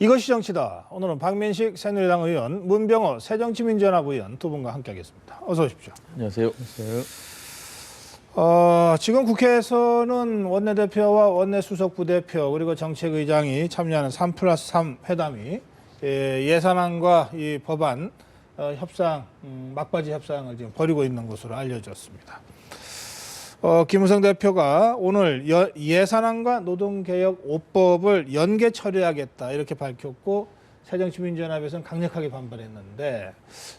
이것이 정치다. 오늘은 박민식 새누리당 의원, 문병호 새정치민주연합 의원 두 분과 함께하겠습니다. 어서 오십시오. 안녕하세요. 지금 국회에서는 원내대표와 원내수석 부대표 그리고 정책의장이 참여하는 3+3 회담이 예산안과 이 법안 협상, 막바지 협상을 지금 벌이고 있는 것으로 알려졌습니다. 김무성 대표가 오늘 예산안과 노동개혁 5법을 연계 처리하겠다 이렇게 밝혔고 새정치민주연합에서는 강력하게 반발했는데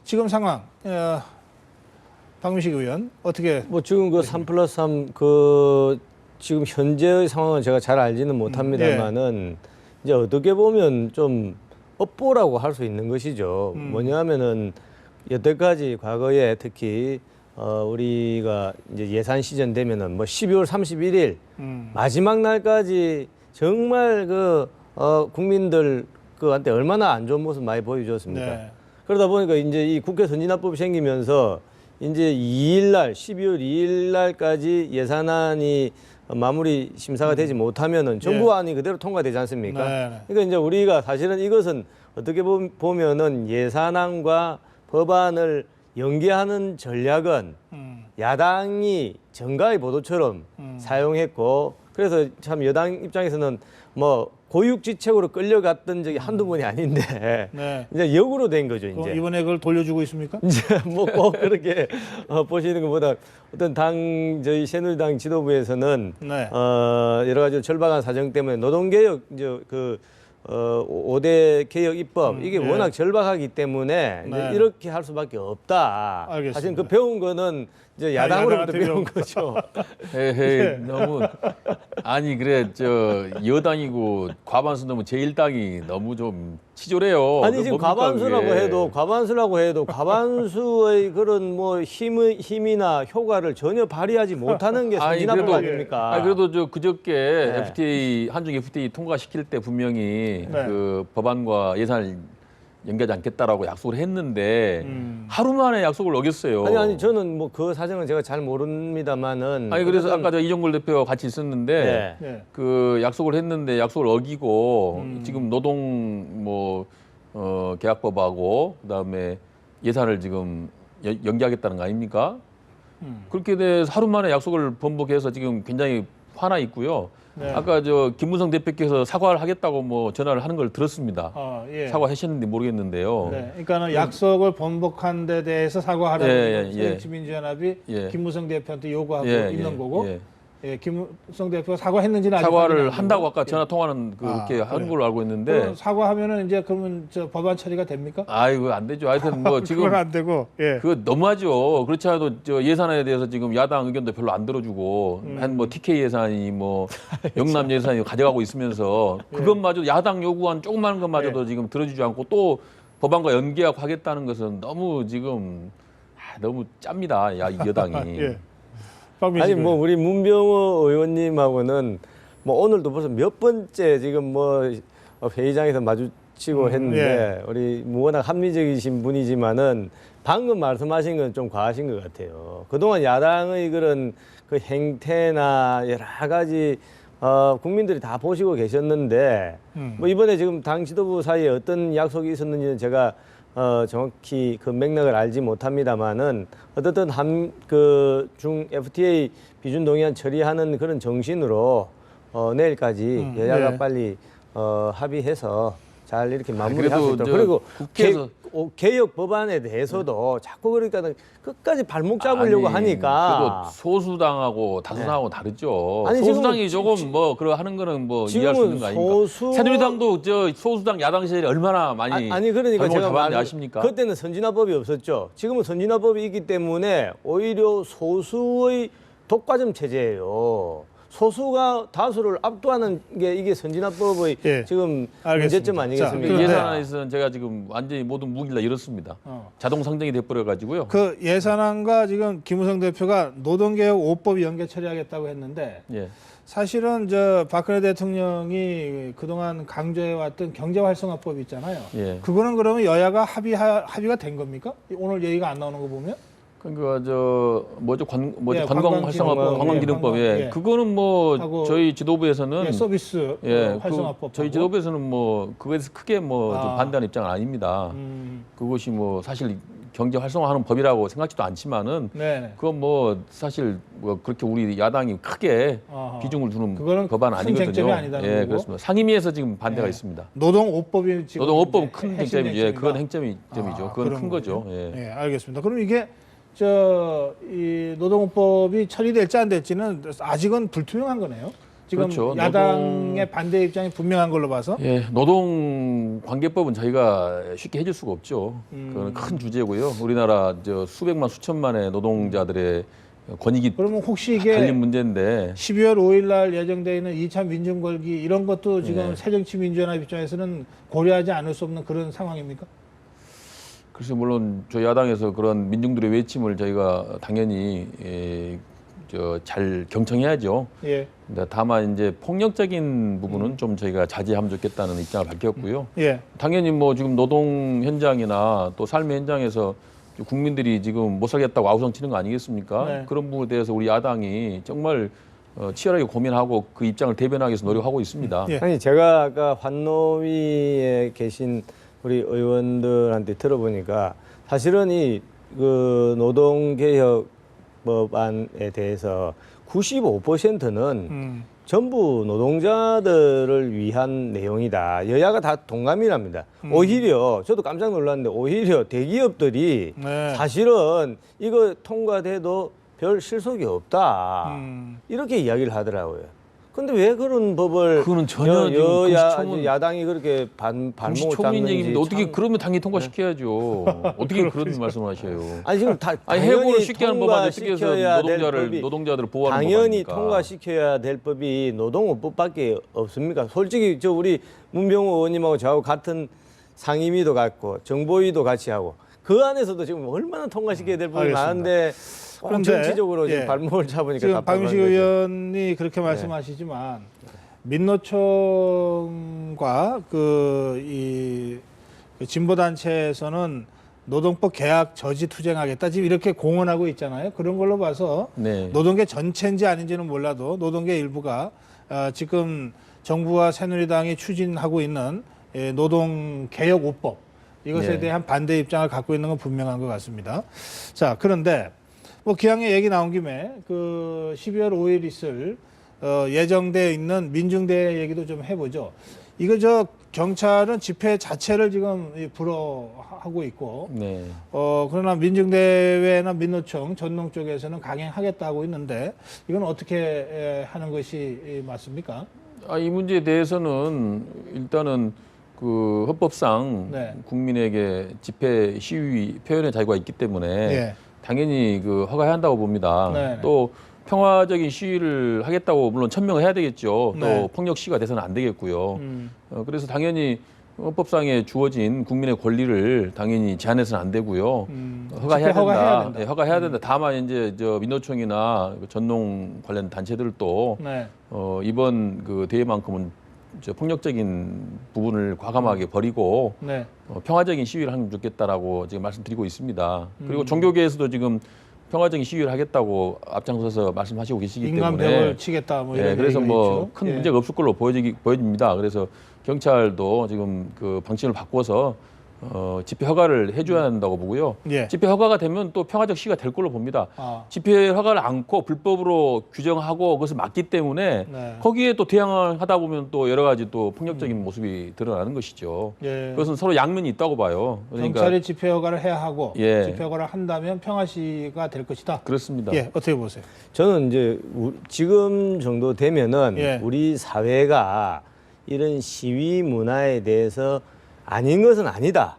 지금 상황 박민식 의원 어떻게? 지금 그 3+3 지금 현재의 상황은 제가 잘 알지는 못합니다만은 이제 어떻게 보면 좀 업보라고 할 수 있는 것이죠. 뭐냐면은 여태까지 과거에 특히 우리가 이제 예산 시즌 되면은 12월 31일 마지막 날까지 정말 국민들 한테 얼마나 안 좋은 모습 많이 보여줬습니까? 네. 그러다 보니까 이제 이 국회 선진화법이 생기면서 이제 12월 2일 날까지 예산안이 마무리 심사가 되지 못하면은 정부안이 그대로 통과되지 않습니까? 네. 그러니까 이제 우리가 사실은 이것은 어떻게 보면은 예산안과 법안을 연계하는 전략은 야당이 정가의 보도처럼 사용했고, 그래서 참 여당 입장에서는 고육지책으로 끌려갔던 적이 한두 번이 아닌데 이제 역으로 된 거죠. 이제 이번에 그걸 돌려주고 있습니까? 이제 꼭 그렇게 보시는 것보다 어떤 저희 새누리당 지도부에서는 여러 가지 절박한 사정 때문에 노동개혁 5대 개혁 입법 이게 워낙 절박하기 때문에 이제 이렇게 할 수밖에 없다. 알겠습니다. 사실 그 배운 거는 이제 야당으로부터 배운 거죠. 헤헤, 너무 아니 그래 여당이고 과반수 넘은 제1당이 너무 좀 치졸해요. 아니 지금 과반수라고 해도 과반수의 그런 힘이나 효과를 전혀 발휘하지 못하는 게 선진화법 아닙니까? 그래도 그저께 FTA 한중 FTA 통과시킬 때 분명히 그 법안과 예산을 연계하지 않겠다라고 약속을 했는데 하루 만에 약속을 어겼어요. 아니 저는 그 사정은 제가 잘 모릅니다만은 그래서 아까 이정걸 대표와 같이 있었는데 그 약속을 했는데 약속을 어기고 지금 노동 계약법하고 그다음에 예산을 지금 연계하겠다는 거 아닙니까? 그렇게 돼서 하루 만에 약속을 번복해서 지금 굉장히 화나 있고요. 아까 김무성 대표께서 사과를 하겠다고 전화를 하는 걸 들었습니다. 사과하셨는지 모르겠는데요. 그러니까는 약속을 번복한 데 대해서 사과하라고 새정치민주연합이 김무성 대표한테 요구하고 있는 거고 김무성 대표가 사과했는지는 아직 사과를 한다고 아까 전화 통화는 그렇게 한 걸로 알고 있는데 사과하면은 이제 그러면 법안 처리가 됩니까? 이거 안 되죠. 하여튼 지금 그건 안 되고 그거 너무하죠. 그렇지 않아도 예산에 대해서 지금 야당 의견도 별로 안 들어주고 한 TK 예산이 영남 예산이 가져가고 있으면서 그것마저 야당 요구한 조그마한 것마저도 지금 들어주지 않고 또 법안과 연계하고 하겠다는 것은 너무 지금 너무 짭니다. 여당이. 아니 우리 문병호 의원님하고는 오늘도 벌써 몇 번째 지금 회의장에서 마주치고 했는데 우리 워낙 합리적이신 분이지만은 방금 말씀하신 건 좀 과하신 것 같아요. 그동안 야당의 그런 행태나 여러 가지 국민들이 다 보시고 계셨는데 이번에 지금 당 지도부 사이에 어떤 약속이 있었는지는 제가 정확히 그 맥락을 알지 못합니다만은 어떻든 중 FTA 비준 동의안 처리하는 그런 정신으로 내일까지 여야가 빨리 합의해서 잘 이렇게 마무리할 수 있도록. 그리고 국회에서 개혁 법안에 대해서도 자꾸 그러니까 끝까지 발목 잡으려고 하니까. 그래도 소수당하고 다수당하고 다르죠. 소수당이 조금 하는 거는 이해할 수 있는 거 아닙니까? 새누리당도 소수당 야당 시절에 얼마나 많이 그러니까 제가 아십니까? 그때는 선진화법이 없었죠. 지금은 선진화법이 있기 때문에 오히려 소수의 독과점 체제예요. 소수가 다수를 압도하는 게 이게 선진화법의 지금 문제점 아니겠습니까? 예산안에서는 제가 지금 완전히 모든 무기를 다 잃었습니다. 자동 상정이 돼버려가지고요. 그 예산안과 지금 김무성 대표가 노동개혁 5법 연계 처리하겠다고 했는데 사실은 박근혜 대통령이 그동안 강조해왔던 경제활성화법 있잖아요. 그거는 그러면 여야가 합의가 된 겁니까? 오늘 얘기가 안 나오는 거 보면? 그러니까 저 뭐죠 예, 관광 활성화법, 관광기능법, 예, 그거는 뭐 저희 지도부에서는 예, 서비스 활성화법, 저희 지도부에서는 뭐 그거에 대해서 크게 뭐 좀 반대하는 입장은 아닙니다. 그것이 뭐 사실 경제 활성화하는 법이라고 생각지도 않지만은 그건 뭐 사실 뭐 그렇게 우리 야당이 크게 비중을 두는 법안 아니거든요. 예, 그렇습니다. 상임위에서 지금 반대가 있습니다. 노동5법이 지금 노동5법은 큰 쟁점이죠. 예, 그건 행점이죠. 그건 큰 거죠. 예, 알겠습니다. 그럼 이게 이 노동법이 처리될지 안 될지는 아직은 불투명한 거네요. 지금 그렇죠. 야당의 반대 입장이 분명한 걸로 봐서. 예, 노동관계법은 저희가 쉽게 해줄 수가 없죠. 그건 큰 주제고요. 우리나라 수백만 수천만의 노동자들의 권익이 그러면 혹시 이게 달린 문제인데 12월 5일 날 예정되어 있는 2차 민중걸기 이런 것도 지금 새정치민주연합 입장에서는 고려하지 않을 수 없는 그런 상황입니까? 글쎄 물론 저희 야당에서 그런 민중들의 외침을 저희가 당연히 잘 경청해야죠. 예. 근데 다만 이제 폭력적인 부분은 좀 저희가 자제하면 좋겠다는 입장을 밝혔고요. 예. 당연히 뭐 지금 노동 현장이나 또 삶의 현장에서 국민들이 지금 못 살겠다고 아우성치는 거 아니겠습니까? 네. 그런 부분에 대해서 우리 야당이 정말 치열하게 고민하고 그 입장을 대변하기 위해서 노력하고 있습니다. 예. 아니 제가 아까 환노위에 계신 우리 의원들한테 들어보니까 사실은 그 노동개혁 법안에 대해서 95%는 전부 노동자들을 위한 내용이다. 여야가 다 동감이랍니다. 오히려 저도 깜짝 놀랐는데 오히려 대기업들이 사실은 이거 통과돼도 별 실속이 없다. 이렇게 이야기를 하더라고요. 근데 왜 그런 법을 그거는 전혀 야당이 그렇게 발목을 초민 얘기인데 어떻게 참... 그러면 당연히 통과시켜야죠. 어떻게 그런 말씀하셔요? 아니 지금 해고를 쉽게 하는 법안에 어떻게 해서 노동자들을 보호하는 당연히 통과시켜야 될 법이 노동법밖에 없습니까? 솔직히 우리 문병호 의원님하고 저하고 같은 상임위도 같고 정보위도 같이 하고 그 안에서도 지금 얼마나 통과시켜야 될 법이 많은데 그런데 정치적으로 지금 발목을 잡으니까 지금 박윤식 의원이 그렇게 말씀하시지만 민노총과 그 진보단체에서는 노동법 개혁 저지 투쟁하겠다 지금 이렇게 공언하고 있잖아요. 그런 걸로 봐서 노동계 전체인지 아닌지는 몰라도 노동계 일부가 지금 정부와 새누리당이 추진하고 있는 노동개혁 5법 이것에 대한 반대 입장을 갖고 있는 건 분명한 것 같습니다. 자, 그런데 뭐 기왕에 얘기 나온 김에 그 12월 5일 있을 예정돼 있는 민중대회 얘기도 좀 해보죠. 이거 경찰은 집회 자체를 지금 불허하고 있고, 그러나 민중대회나 민노총, 전농 쪽에서는 강행하겠다고 있는데 이건 어떻게 하는 것이 맞습니까? 이 문제에 대해서는 일단은 그 헌법상 국민에게 집회, 시위, 표현의 자유가 있기 때문에 당연히 그 허가해야 한다고 봅니다. 또 평화적인 시위를 하겠다고 물론 천명을 해야 되겠죠. 또 폭력 시위가 돼서는 안 되겠고요. 그래서 당연히 헌법상에 주어진 국민의 권리를 당연히 제한해서는 안 되고요. 허가해야 된다. 허가해야 된다. 다만 이제 민노총이나 전농 관련 단체들도 이번 그 대회만큼은 폭력적인 부분을 과감하게 버리고 평화적인 시위를 하면 좋겠다라고 지금 말씀드리고 있습니다. 그리고 종교계에서도 지금 평화적인 시위를 하겠다고 앞장서서 말씀하시고 계시기 때문에 인간벽을 치겠다 뭐 이런 그래서 뭐 큰 문제가 없을 걸로 보여집니다. 그래서 경찰도 지금 그 방침을 바꿔서 집회 허가를 해줘야 한다고 보고요. 집회 허가가 되면 또 평화적 시위가 될 걸로 봅니다. 집회 허가를 않고 불법으로 규정하고 그것을 막기 때문에 거기에 또 대항을 하다 보면 또 여러 가지 또 폭력적인 모습이 드러나는 것이죠. 그것은 서로 양면이 있다고 봐요. 그러니까 경찰이 집회 허가를 해야 하고 집회 허가를 한다면 평화 시위가 될 것이다. 그렇습니다. 어떻게 보세요? 저는 이제 지금 정도 되면은 우리 사회가 이런 시위 문화에 대해서 아닌 것은 아니다.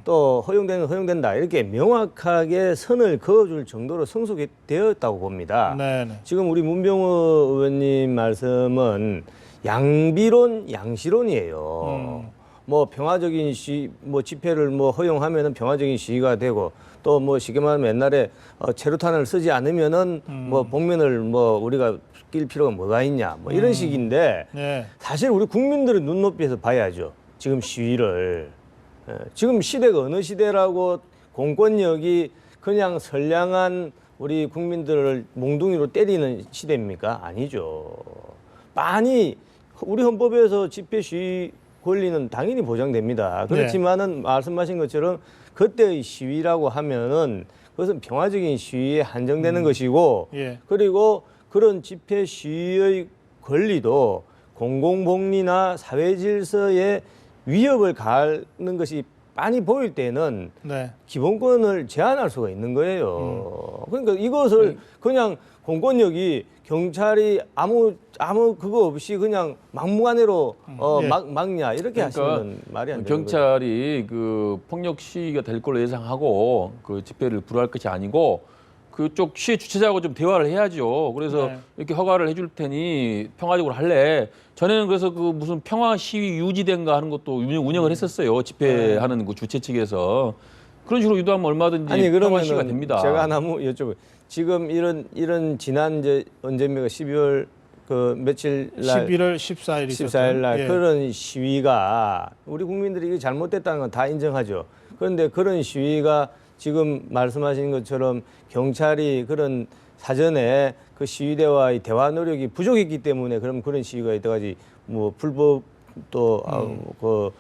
또 허용되는 건 허용된다. 이렇게 명확하게 선을 그어줄 정도로 성숙되었다고 봅니다. 지금 우리 문병호 의원님 말씀은 양비론, 양시론이에요. 뭐 평화적인 뭐 집회를 뭐 허용하면은 평화적인 시위가 되고 또 뭐 쉽게 말하면 옛날에 체류탄을 쓰지 않으면은 뭐 복면을 뭐 우리가 낄 필요가 뭐가 있냐 뭐 이런 식인데 사실 우리 국민들의 눈높이에서 봐야죠. 지금 시위를 지금 시대가 어느 시대라고 공권력이 그냥 선량한 우리 국민들을 몽둥이로 때리는 시대입니까? 아니죠. 많이 우리 헌법에서 집회 시위 권리는 당연히 보장됩니다. 그렇지만은 말씀하신 것처럼 그때의 시위라고 하면은 그것은 평화적인 시위에 한정되는 것이고 예. 그리고 그런 집회 시위의 권리도 공공복리나 사회질서에 위협을 가하는 것이 많이 보일 때는 네. 기본권을 제한할 수가 있는 거예요. 그러니까 이것을 그냥 공권력이 경찰이 아무 그거 없이 그냥 막무가내로 예. 막냐 이렇게 하시면 말이 안 되는 거죠. 경찰이 그 폭력 시위가 될 걸로 예상하고 그 집회를 불허할 것이 아니고 그쪽 시위 주최자하고 좀 대화를 해야죠. 그래서 네. 이렇게 허가를 해줄 테니 평화적으로 할래. 전에는 그래서 그 무슨 평화 시위 유지된가 하는 것도 운영을 했었어요. 집회하는 그 주최 측에서. 그런 식으로 유도하면 얼마든지 아니 평화 시위가 그러면은 됩니다. 제가 하나 여쭤볼게요. 지금 이런 지난 이제 언제입니까? 12월 그 며칠 날 11월 14일 14일 날 예. 그런 시위가 우리 국민들이 이게 잘못됐다는 건 다 인정하죠. 그런데 그런 시위가 지금 말씀하신 것처럼 경찰이 그런 사전에 그 시위대와의 대화 노력이 부족했기 때문에 그런 시위가 이때까지 뭐 불법 또 그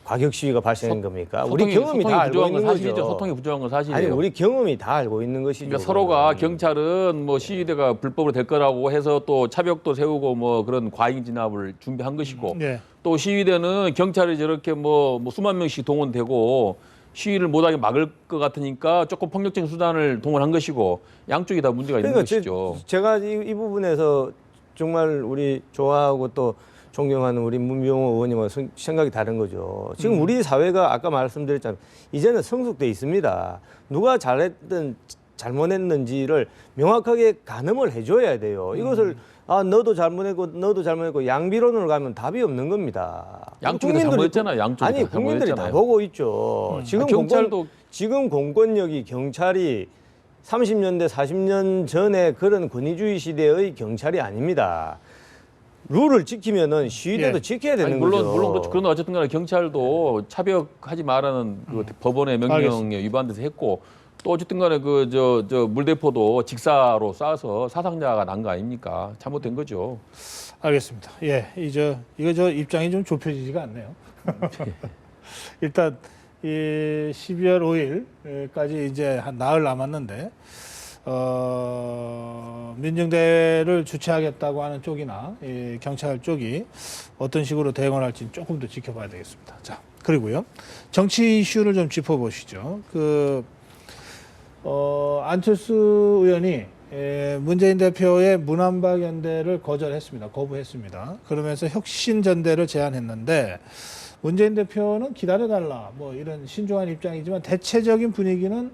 과격 시위가 발생한 겁니까? 우리 경험이 다 알고 있는 사실이죠. 거죠. 소통이 부족한 건 사실이에요. 아니 우리 경험이 다 알고 있는 것이죠. 그러니까 서로가 경찰은 뭐 시위대가 불법으로 될 거라고 해서 또 차벽도 세우고 뭐 그런 과잉 진압을 준비한 것이고 예. 또 시위대는 경찰이 저렇게 뭐 수만 명씩 동원되고 시위를 못하게 막을 것 같으니까 조금 폭력적인 수단을 동원한 것이고 양쪽이 다 문제가 있는 것이죠. 제가 이 부분에서 정말 우리 좋아하고 또 존경하는 우리 문병호 의원님과 생각이 다른 거죠. 지금 우리 사회가 아까 말씀드렸잖아요. 이제는 성숙돼 있습니다. 누가 잘했든 잘못했는지를 명확하게 가늠을 해줘야 돼요. 이것을 너도 잘못했고 양비론으로 가면 답이 없는 겁니다. 양쪽이 다 잘못했잖아요. 양쪽이 아니 다 국민들이 잘못했잖아요. 다 보고 있죠. 지금 공권력이 경찰이 30년대 40년 전에 그런 권위주의 시대의 경찰이 아닙니다. 룰을 지키면은 시위대도 예. 지켜야 되는 물론 거죠. 물론 그렇죠. 그러나 어쨌든 간에 경찰도 차벽하지 말라는 그 법원의 명령에 알겠습니다. 위반돼서 했고 또 어쨌든 간에 그 저 물대포도 직사로 쏴서 사상자가 난 거 아닙니까? 잘못된 거죠. 알겠습니다. 예, 이거 입장이 좀 좁혀지지가 않네요. 일단 이 12월 5일까지 이제 한 나흘 남았는데 민중대회를 주최하겠다고 하는 쪽이나 이 경찰 쪽이 어떤 식으로 대응을 할지는 조금 더 지켜봐야 되겠습니다. 자, 그리고요 정치 이슈를 좀 짚어보시죠. 안철수 의원이 문재인 대표의 문안박 연대를 거부했습니다. 그러면서 혁신전대를 제안했는데 문재인 대표는 기다려달라 뭐 이런 신중한 입장이지만 대체적인 분위기는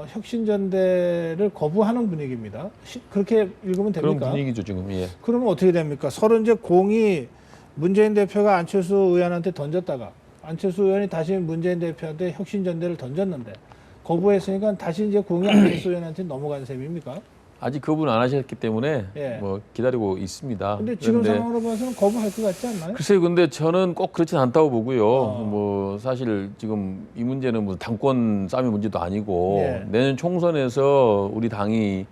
혁신전대를 거부하는 분위기입니다. 그렇게 읽으면 됩니까? 그런 분위기죠 지금. 예. 그러면 어떻게 됩니까? 서로 이제 공이 문재인 대표가 안철수 의원한테 던졌다가 안철수 의원이 다시 문재인 대표한테 혁신전대를 던졌는데 거부했으니까 다시 이제 공이 안철수 의원한테 넘어간 셈입니까? 아직 거부는 안 하셨기 때문에 예. 뭐 기다리고 있습니다. 근데 지금 상황으로 봐서는 거부할 것 같지 않나요? 글쎄요, 근데 저는 꼭 그렇진 않다고 보고요. 뭐 사실 지금 이 문제는 무슨 당권 싸움의 문제도 아니고 예. 내년 총선에서 우리 당이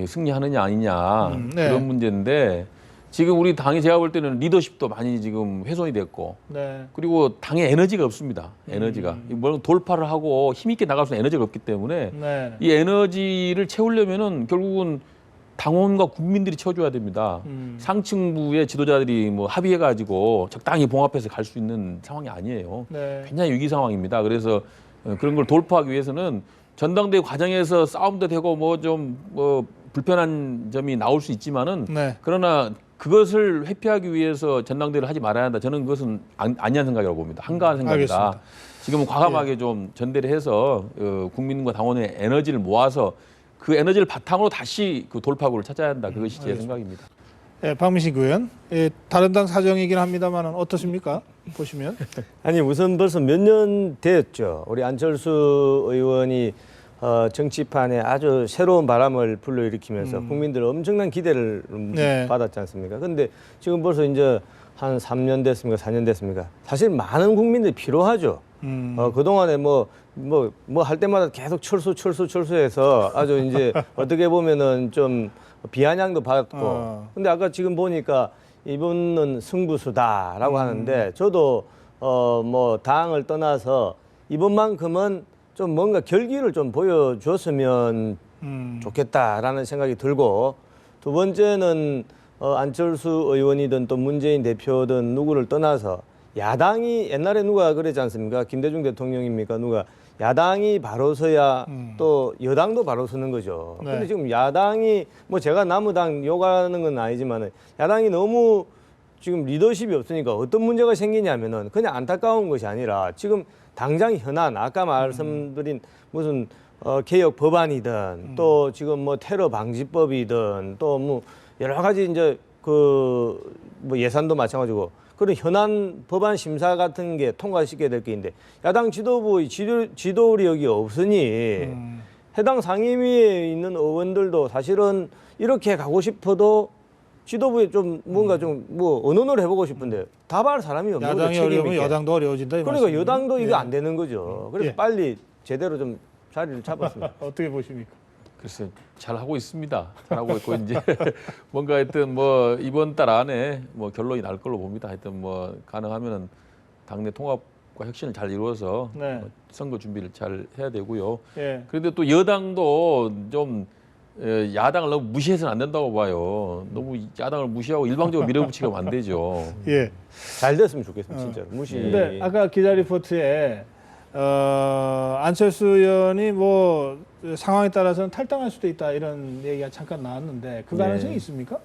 승리하느냐 아니냐 네. 그런 문제인데 지금 우리 당이 제가 볼 때는 리더십도 많이 지금 훼손이 됐고 네. 그리고 당에 에너지가 없습니다. 에너지가 뭘 돌파를 하고 힘있게 나갈 수 있는 에너지가 없기 때문에 네. 이 에너지를 채우려면은 결국은 당원과 국민들이 채워줘야 됩니다. 상층부의 지도자들이 뭐 합의해가지고 적당히 봉합해서 갈 수 있는 상황이 아니에요. 네. 굉장히 위기 상황입니다. 그래서 그런 걸 돌파하기 위해서는 전당대회 과정에서 싸움도 되고 뭐 좀 불편한 점이 나올 수 있지만은 네. 그러나 그것을 회피하기 위해서 전당대회를 하지 말아야 한다. 저는 그것은 아니한 생각이라고 봅니다. 한가한 생각이다. 알겠습니다. 지금은 과감하게 좀 전대를 해서 국민과 당원의 에너지를 모아서 그 에너지를 바탕으로 다시 그 돌파구를 찾아야 한다. 그것이 제 생각입니다. 예, 박민식 의원, 다른 당 사정이긴 합니다만 어떻습니까? 보시면. 아니 우선 벌써 몇 년 됐죠. 우리 안철수 의원이 정치판에 아주 새로운 바람을 불러일으키면서 국민들 엄청난 기대를 네. 받았지 않습니까? 근데 지금 벌써 이제 한 3년 됐습니까? 4년 됐습니까? 사실 많은 국민들이 피로하죠. 그동안에 뭐 할 때마다 계속 철수해서 아주 이제 어떻게 보면은 좀 비아냥도 받고. 근데 아까 지금 보니까 이분은 승부수다라고 하는데 저도 뭐 당을 떠나서 이번만큼은 좀 뭔가 결기를 좀 보여줬으면 좋겠다라는 생각이 들고, 두 번째는 안철수 의원이든 또 문재인 대표든 누구를 떠나서 야당이, 옛날에 누가 그랬지 않습니까? 김대중 대통령입니까? 누가 야당이 바로 서야 또 여당도 바로 서는 거죠. 네. 근데 지금 야당이, 뭐 제가 남의당 욕하는 건 아니지만 야당이 너무 지금 리더십이 없으니까 어떤 문제가 생기냐면은 그냥 안타까운 것이 아니라 지금 당장 현안, 아까 말씀드린 무슨 개혁 법안이든 또 지금 뭐 테러 방지법이든 또 뭐 여러 가지 이제 그 뭐 예산도 마찬가지고 그런 현안 법안 심사 같은 게 통과시켜야 될 게 있는데 야당 지도부의 지도력이 없으니 해당 상임위에 있는 의원들도 사실은 이렇게 가고 싶어도 지도부에 좀 뭔가 좀 뭐 의논을 해보고 싶은데 답할 사람이 없는 거죠. 야당이 어려우면 여당도 어려워진다. 이 그러니까 말씀이에요. 여당도 이거 안 되는 거죠. 그래서 예. 빨리 제대로 좀 자리를 잡았습니다. 어떻게 보십니까? 글쎄 잘 하고 있습니다. 잘 하고 있고 이제 뭔가 하여튼 뭐 이번 달 안에 뭐 결론이 날 걸로 봅니다. 하여튼 뭐 가능하면은 당내 통합과 혁신을 잘 이루어서 네. 선거 준비를 잘 해야 되고요. 예. 그런데 또 여당도 좀 야당을 너무 무시해서는 안 된다고 봐요. 너무 야당을 무시하고 일방적으로 밀어붙이면 안 되죠. 예. 잘 됐으면 좋겠습니다. 진짜로. 무시. 근데 아까 기자 리포트에 안철수 의원이 뭐 상황에 따라서는 탈당할 수도 있다 이런 얘기가 잠깐 나왔는데 그 가능성이 있습니까?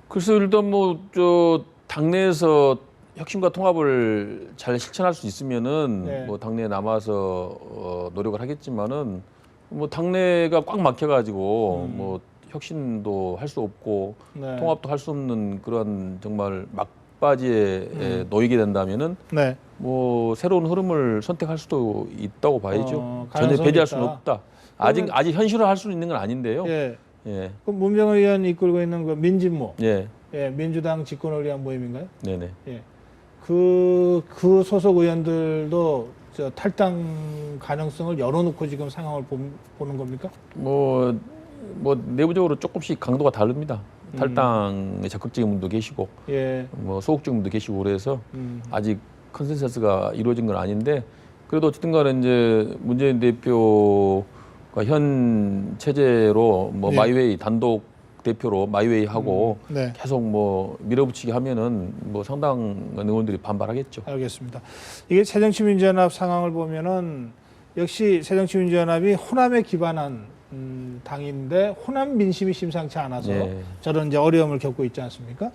그래서 일단 뭐 저 당내에서 혁신과 통합을 잘 실천할 수 있으면은 네. 뭐 당내에 남아서 노력을 하겠지만은 뭐 당내가 꽉 막혀가지고 뭐 혁신도 할 수 없고 네. 통합도 할 수 없는 그런 정말 막바지에 놓이게 된다면은 네. 뭐 새로운 흐름을 선택할 수도 있다고 봐야죠. 전혀 가능성이 배제할 있다. 수는 없다. 그러면- 아직 현실화할 수 있는 건 아닌데요. 예. 예, 그럼 문병호 의원 이끌고 있는 그 민진모, 예, 예, 민주당 집권을 위한 모임인가요? 네네. 예. 그 소속 의원들도 저 탈당 가능성을 열어놓고 지금 상황을 보는 겁니까? 뭐 내부적으로 조금씩 강도가 다릅니다. 탈당에 적극적인 분도 계시고, 예. 뭐 소극적인 분도 계시고 그래서 아직 컨센서스가 이루어진 건 아닌데 그래도 어쨌든 간에 이제 문재인 대표가 현 체제로 뭐 예. 마이웨이 단독 대표로 마이웨이 하고 네. 계속 뭐 밀어붙이게 하면은 뭐 상당한 의원들이 반발하겠죠. 알겠습니다. 이게 새정치민주연합 상황을 보면은 역시 새정치민주연합이 호남에 기반한 당인데 호남 민심이 심상치 않아서 예. 저런 이제 어려움을 겪고 있지 않습니까?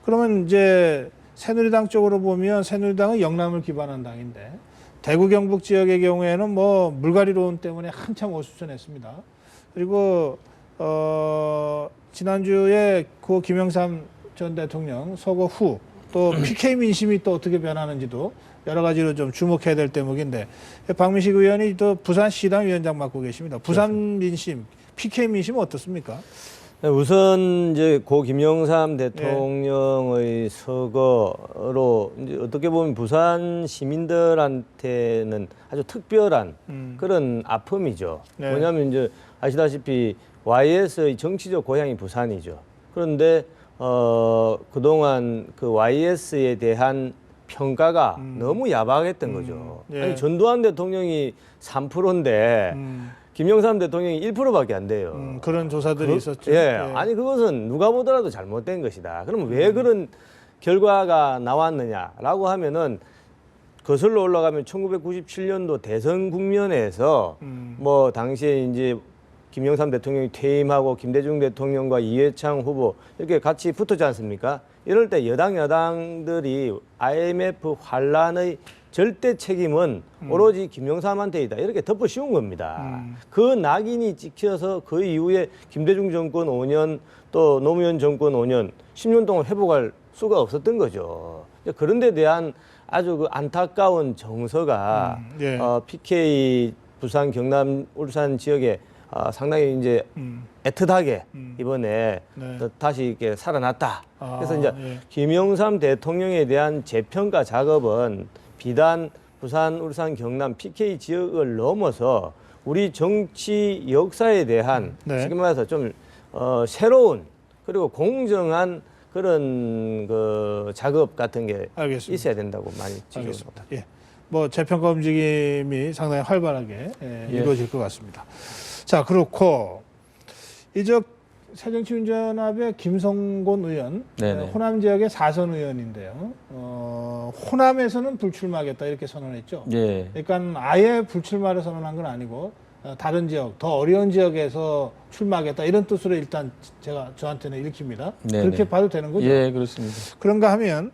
그러면 이제 새누리당 쪽으로 보면 새누리당은 영남을 기반한 당인데 대구 경북 지역의 경우에는 뭐 물갈이론 때문에 한참 어수선했습니다. 그리고 지난주에 고 김영삼 전 대통령 서거 후 또 PK 민심이 또 어떻게 변하는지도 여러 가지로 좀 주목해야 될 대목인데 박민식 의원이 또 부산시당 위원장 맡고 계십니다. 부산 민심, PK 민심은 어떻습니까? 우선 이제 고 김영삼 대통령의 서거로 이제 어떻게 보면 부산 시민들한테는 아주 특별한 그런 아픔이죠. 네. 왜냐하면 이제 아시다시피 YS의 정치적 고향이 부산이죠. 그런데 그동안 그 YS에 대한 평가가 너무 야박했던 거죠. 예. 아니 전두환 대통령이 3%인데 김영삼 대통령이 1%밖에 안 돼요. 그런 조사들이 있었죠. 예. 아니 그것은 누가 보더라도 잘못된 것이다. 그러면 왜 그런 결과가 나왔느냐라고 하면은 거슬러 올라가면 1997년도 대선 국면에서 뭐 당시에 이제 김영삼 대통령이 퇴임하고 김대중 대통령과 이회창 후보 이렇게 같이 붙었지 않습니까? 이럴 때 야당들이 IMF 환란의 절대 책임은 오로지 김영삼한테 있다. 이렇게 덮어 씌운 겁니다. 그 낙인이 찍혀서 그 이후에 김대중 정권 5년 또 노무현 정권 5년 10년 동안 회복할 수가 없었던 거죠. 그런 데 대한 아주 그 안타까운 정서가 예. PK 부산, 경남, 울산 지역에 상당히 이제 애틋하게 이번에 네. 다시 이렇게 살아났다. 아, 그래서 이제 예. 김영삼 대통령에 대한 재평가 작업은 비단, 부산, 울산, 경남, PK 지역을 넘어서 우리 정치 역사에 대한 지금 말해서 좀 새로운 그리고 공정한 그런 그 작업 같은 게 알겠습니다. 있어야 된다고 많이 알겠습니다. 예. 뭐 재평가 움직임이 상당히 활발하게 이루어질 것 같습니다. 자, 그렇고 이제 새정치민주연합의 김성곤 의원, 호남 지역의 4선 의원인데요. 호남에서는 불출마하겠다 이렇게 선언했죠. 예. 그러니까 아예 불출마를 선언한 건 아니고 다른 지역, 더 어려운 지역에서 출마하겠다 이런 뜻으로 일단 저한테는 읽힙니다. 네네. 그렇게 봐도 되는 거죠? 예, 그렇습니다. 그런가 하면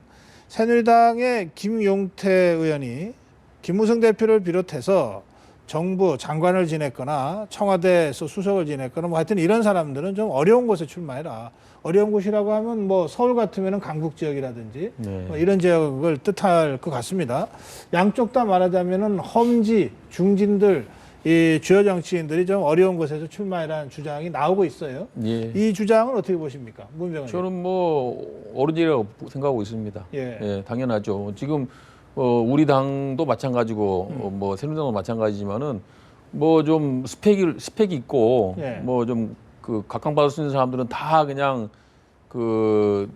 새누리당의 김용태 의원이 김무성 대표를 비롯해서 정부 장관을 지냈거나 청와대에서 수석을 지냈거나 뭐 하여튼 이런 사람들은 좀 어려운 곳에 출마해라. 어려운 곳이라고 하면 뭐 서울 같으면 강북 지역이라든지 뭐 이런 지역을 뜻할 것 같습니다. 양쪽 다 말하자면은 험지, 중진들, 이 주요 정치인들이 좀 어려운 곳에서 출마해라는 주장이 나오고 있어요. 예. 이 주장은 어떻게 보십니까? 문병헌 의원. 저는 뭐 옳은이라고 생각하고 있습니다. 예, 당연하죠. 지금 우리 당도 마찬가지고 뭐 새누리당도 마찬가지지만은 뭐 좀 스펙이 있고 뭐 좀 그 각광받을 수 있는 사람들은 다 그냥 그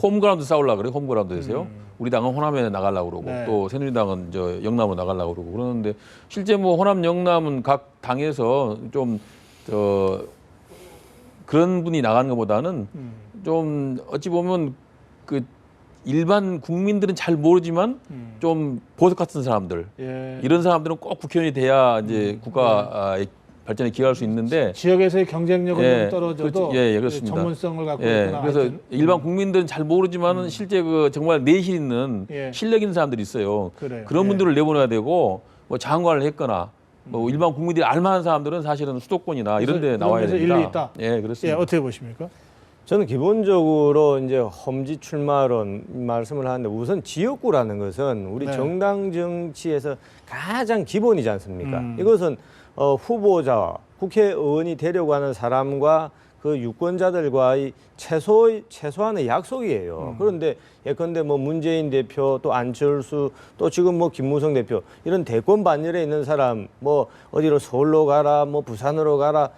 홈그라운드 싸우려고 그래요. 홈그라운드에서요. 우리 당은 호남에 나가려고 그러고 또 새누리당은 저 영남으로 나가려고 그러고 그러는데 실제 뭐 호남 영남은 각 당에서 좀 그런 분이 나가는 것보다는 좀 어찌 보면 그 일반 국민들은 잘 모르지만 좀 보석 같은 사람들 이런 사람들은 꼭 국회의원이 돼야 이제 국가 발전에 기여할 수 있는데 지역에서의 경쟁력은 좀 떨어져도 그렇습니다. 전문성을 갖고 있거나 그래서 하여튼. 일반 국민들은 잘 모르지만은 실제 그 정말 내실 있는 실력 있는 사람들이 있어요. 그래요. 그런 분들을 내보내야 되고 뭐 장관을 했거나 뭐 일반 국민들이 알만한 사람들은 사실은 수도권이나 이런 데 나와야 됩니다. 일리 있다. 예, 그렇습니다. 어떻게 보십니까? 저는 기본적으로 이제 험지 출마론 말씀을 하는데 우선 지역구라는 것은 우리 정당 정치에서 가장 기본이지 않습니까? 이것은 후보자와 국회의원이 되려고 하는 사람과 그 유권자들과의 최소한의 약속이에요. 그런데 예컨대 뭐 문재인 대표 또 안철수 또 지금 뭐 김무성 대표 이런 대권 반열에 있는 사람 뭐 어디로 서울로 가라 뭐 부산으로 가라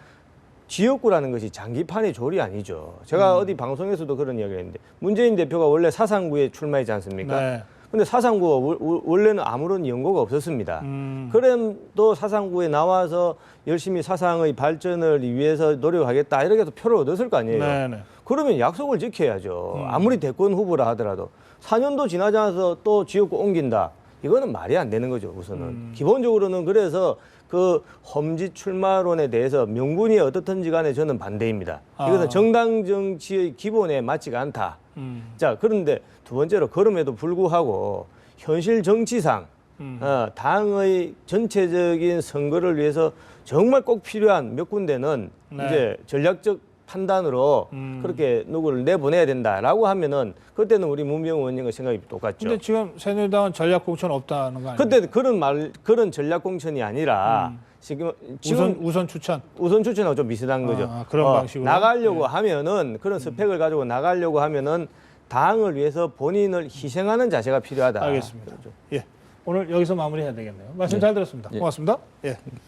지역구라는 것이 장기판의 졸이 아니죠. 제가 어디 방송에서도 그런 이야기를 했는데 문재인 대표가 원래 사상구에 출마했지 않습니까? 근데 사상구가 원래는 아무런 연고가 없었습니다. 그래도 사상구에 나와서 열심히 사상의 발전을 위해서 노력하겠다 이렇게 해서 표를 얻었을 거 아니에요. 그러면 약속을 지켜야죠. 아무리 대권 후보라 하더라도 4년도 지나지 않아서 또 지역구 옮긴다. 이거는 말이 안 되는 거죠, 우선은. 기본적으로는 그래서 그 험지 출마론에 대해서 명분이 어떻든지 간에 저는 반대입니다. 이것은 정당 정치의 기본에 맞지가 않다. 자, 그런데 두 번째로 그럼에도 불구하고 현실 정치상 당의 전체적인 선거를 위해서 정말 꼭 필요한 몇 군데는 이제 전략적 판단으로 그렇게 누구를 내보내야 된다라고 하면은 그때는 우리 문병헌 의원님과 생각이 똑같죠. 근데 지금 새누리당은 전략 공천 없다는 거 아니에요? 그때 그런 전략 공천이 아니라 지금 우선 추천. 우선 추천하고 좀 비슷한 거죠. 그런 방식으로 나가려고 하면은 그런 스펙을 가지고 나가려고 하면은 당을 위해서 본인을 희생하는 자세가 필요하다. 알겠습니다. 오늘 여기서 마무리해야 되겠네요. 말씀 잘 들었습니다. 고맙습니다.